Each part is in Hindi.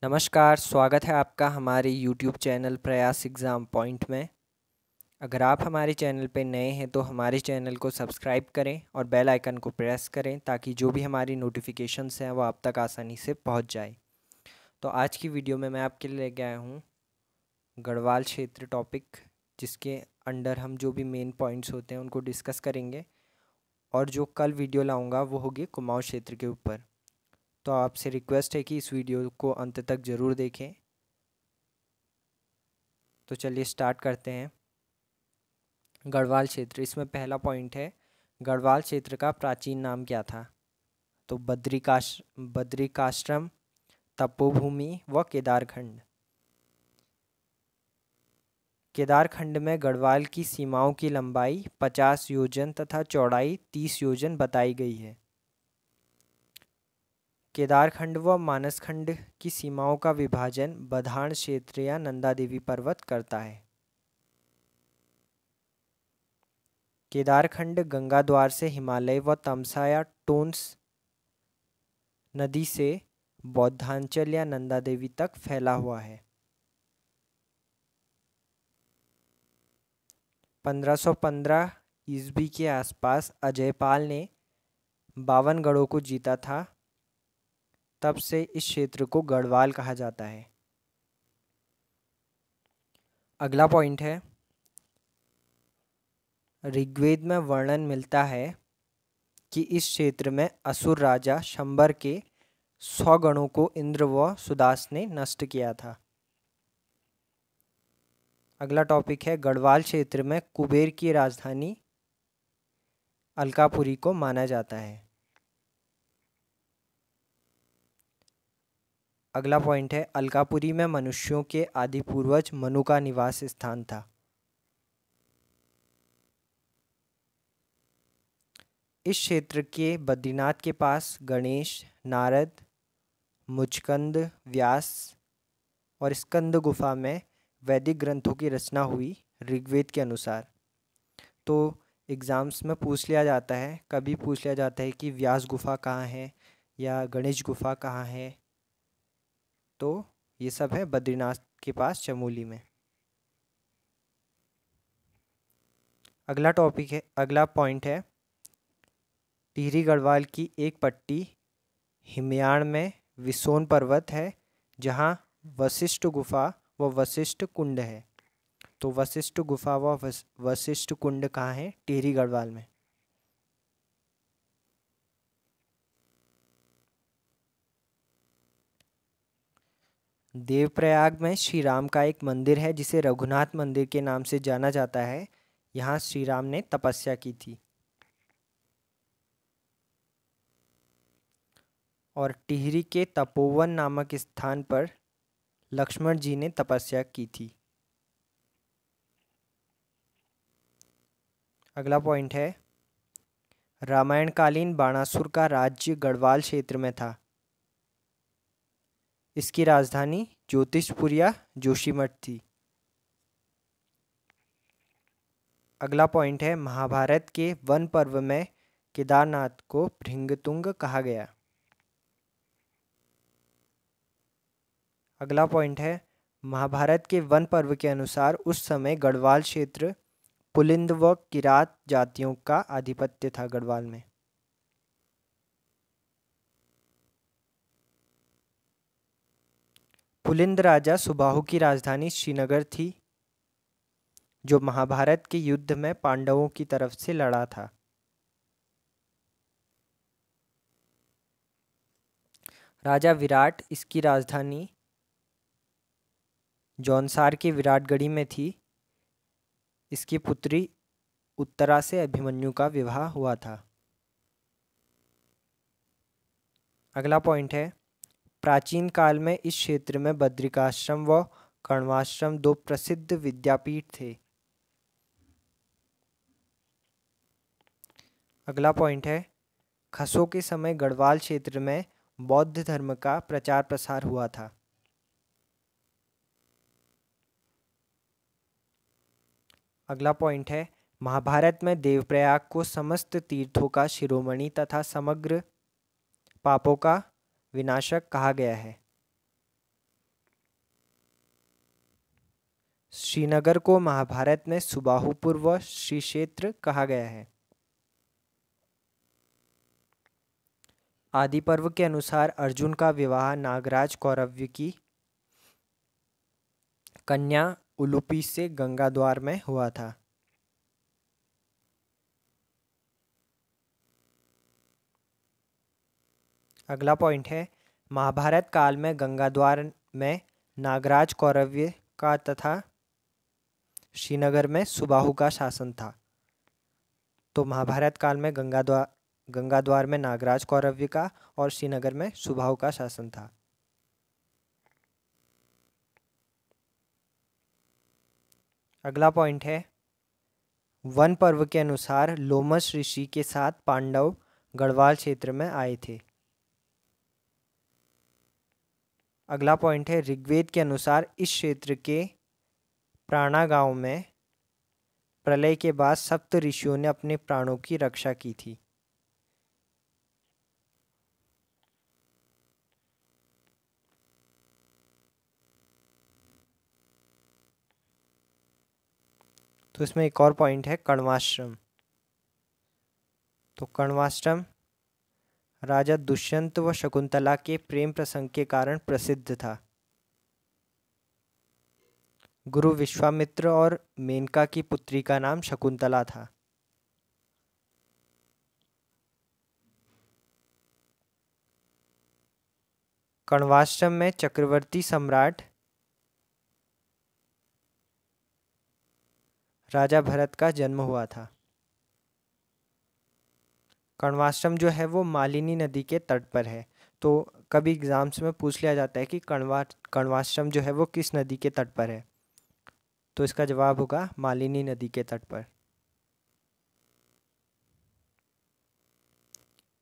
नमस्कार, स्वागत है आपका हमारे YouTube चैनल प्रयास एग्ज़ाम पॉइंट में। अगर आप हमारे चैनल पे नए हैं तो हमारे चैनल को सब्सक्राइब करें और बेल आइकन को प्रेस करें ताकि जो भी हमारी नोटिफिकेशंस हैं वो आप तक आसानी से पहुंच जाए। तो आज की वीडियो में मैं आपके लिए लेके आया हूं गढ़वाल क्षेत्र टॉपिक, जिसके अंडर हम जो भी मेन पॉइंट्स होते हैं उनको डिस्कस करेंगे। और जो कल वीडियो लाऊँगा वो होगी कुमाऊँ क्षेत्र के ऊपर। तो आपसे रिक्वेस्ट है कि इस वीडियो को अंत तक ज़रूर देखें। तो चलिए स्टार्ट करते हैं। गढ़वाल क्षेत्र, इसमें पहला पॉइंट है, गढ़वाल क्षेत्र का प्राचीन नाम क्या था? तो बद्रिकाश्रम, तपोभूमि व केदारखंड। केदारखंड में गढ़वाल की सीमाओं की लंबाई 50 योजन तथा चौड़ाई 30 योजन बताई गई है। केदारखंड व मानसखंड की सीमाओं का विभाजन बधान क्षेत्र या नंदा देवी पर्वत करता है। केदारखंड गंगा द्वार से हिमालय व तमसा या टोंस नदी से बौद्धांचल या नंदा देवी तक फैला हुआ है। 1515 ईस्वी के आसपास अजयपाल ने 52 गढ़ों को जीता था। तब से इस क्षेत्र को गढ़वाल कहा जाता है। अगला पॉइंट है, ऋग्वेद में वर्णन मिलता है कि इस क्षेत्र में असुर राजा शंबर के 100 गणों को इंद्र व सुदास ने नष्ट किया था। अगला टॉपिक है, गढ़वाल क्षेत्र में कुबेर की राजधानी अलकापुरी को माना जाता है। अगला पॉइंट है, अलकापुरी में मनुष्यों के आदि पूर्वज मनु का निवास स्थान था। इस क्षेत्र के बद्रीनाथ के पास गणेश, नारद, मुचकंद, व्यास और स्कंद गुफा में वैदिक ग्रंथों की रचना हुई ऋग्वेद के अनुसार। तो एग्ज़ाम्स में पूछ लिया जाता है, कभी पूछ लिया जाता है कि व्यास गुफा कहाँ है या गणेश गुफा कहाँ है। तो ये सब है बद्रीनाथ के पास चमोली में। अगला पॉइंट है, टिहरी गढ़वाल की एक पट्टी हिमयाण में विसोन पर्वत है, जहाँ वशिष्ठ गुफा व वशिष्ठ कुंड है। तो वशिष्ठ गुफा व वशिष्ठ कुंड कहाँ है? टिहरी गढ़वाल में। देवप्रयाग में श्री राम का एक मंदिर है जिसे रघुनाथ मंदिर के नाम से जाना जाता है। यहाँ श्री राम ने तपस्या की थी। और टिहरी के तपोवन नामक स्थान पर लक्ष्मण जी ने तपस्या की थी। अगला पॉइंट है, रामायणकालीन बाणासुर का राज्य गढ़वाल क्षेत्र में था। इसकी राजधानी ज्योतिषपुर या जोशीमठ थी। अगला पॉइंट है, महाभारत के वन पर्व में केदारनाथ को भृंगतुंग कहा गया। अगला पॉइंट है, महाभारत के वन पर्व के अनुसार उस समय गढ़वाल क्षेत्र पुलिंद व किरात जातियों का आधिपत्य था गढ़वाल में। पुलिंद राजा सुबाहु की राजधानी श्रीनगर थी, जो महाभारत के युद्ध में पांडवों की तरफ से लड़ा था। राजा विराट इसकी राजधानी जौनसार के विराटगढ़ी में थी। इसकी पुत्री उत्तरा से अभिमन्यु का विवाह हुआ था। अगला पॉइंट है, प्राचीन काल में इस क्षेत्र में बद्रिकाश्रम व कण्वाश्रम दो प्रसिद्ध विद्यापीठ थे। अगला पॉइंट है, खसों के समय गढ़वाल क्षेत्र में बौद्ध धर्म का प्रचार प्रसार हुआ था। अगला पॉइंट है, महाभारत में देवप्रयाग को समस्त तीर्थों का शिरोमणि तथा समग्र पापों का विनाशक कहा गया है। श्रीनगर को महाभारत में सुबाहुपुर व श्री क्षेत्र कहा गया है। आदि पर्व के अनुसार अर्जुन का विवाह नागराज कौरव की कन्या उलूपी से गंगाद्वार में हुआ था। अगला पॉइंट है, महाभारत काल में गंगाद्वार में नागराज कौरव्य का तथा श्रीनगर में सुबाहु का शासन था। तो महाभारत काल में गंगाद्वार में नागराज कौरव्य का और श्रीनगर में सुबाहु का शासन था। अगला पॉइंट है, वन पर्व के अनुसार लोमश ऋषि के साथ पांडव गढ़वाल क्षेत्र में आए थे। अगला पॉइंट है, ऋग्वेद के अनुसार इस क्षेत्र के प्राणा गांव में प्रलय के बाद सप्त ऋषियों ने अपने प्राणों की रक्षा की थी। तो इसमें एक और पॉइंट है कण्वाश्रम। तो कण्वाश्रम राजा दुष्यंत व शकुंतला के प्रेम प्रसंग के कारण प्रसिद्ध था। गुरु विश्वामित्र और मेनका की पुत्री का नाम शकुंतला था। कण्वाश्रम में चक्रवर्ती सम्राट राजा भरत का जन्म हुआ था। कण्वाश्रम जो है वो मालिनी नदी के तट पर है। तो कभी एग्जाम्स में पूछ लिया जाता है कि कण्वाश्रम जो है वो किस नदी के तट पर है, तो इसका जवाब होगा मालिनी नदी के तट पर।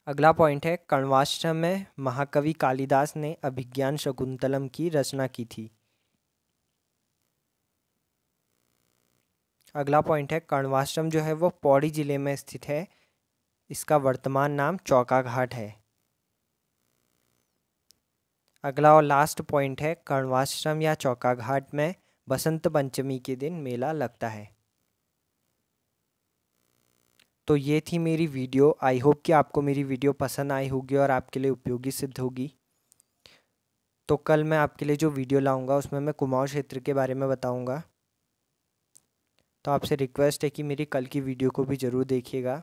अगला पॉइंट है, कण्वाश्रम में महाकवि कालिदास ने अभिज्ञान शकुंतलम की रचना की थी। अगला पॉइंट है, कण्वाश्रम जो है वो पौड़ी जिले में स्थित है। इसका वर्तमान नाम चौका घाट है। अगला और लास्ट पॉइंट है, कण्वाश्रम या चौका घाट में बसंत पंचमी के दिन मेला लगता है। तो ये थी मेरी वीडियो। आई होप कि आपको मेरी वीडियो पसंद आई होगी और आपके लिए उपयोगी सिद्ध होगी। तो कल मैं आपके लिए जो वीडियो लाऊंगा उसमें मैं कुमाऊं क्षेत्र के बारे में बताऊंगा। तो आपसे रिक्वेस्ट है कि मेरी कल की वीडियो को भी ज़रूर देखिएगा।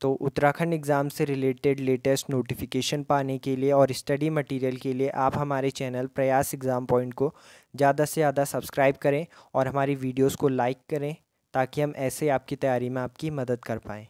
तो उत्तराखंड एग्ज़ाम से रिलेटेड लेटेस्ट नोटिफिकेशन पाने के लिए और स्टडी मटेरियल के लिए आप हमारे चैनल प्रयास एग्ज़ाम पॉइंट को ज़्यादा से ज़्यादा सब्सक्राइब करें और हमारी वीडियोस को लाइक करें, ताकि हम ऐसे आपकी तैयारी में आपकी मदद कर पाएँ।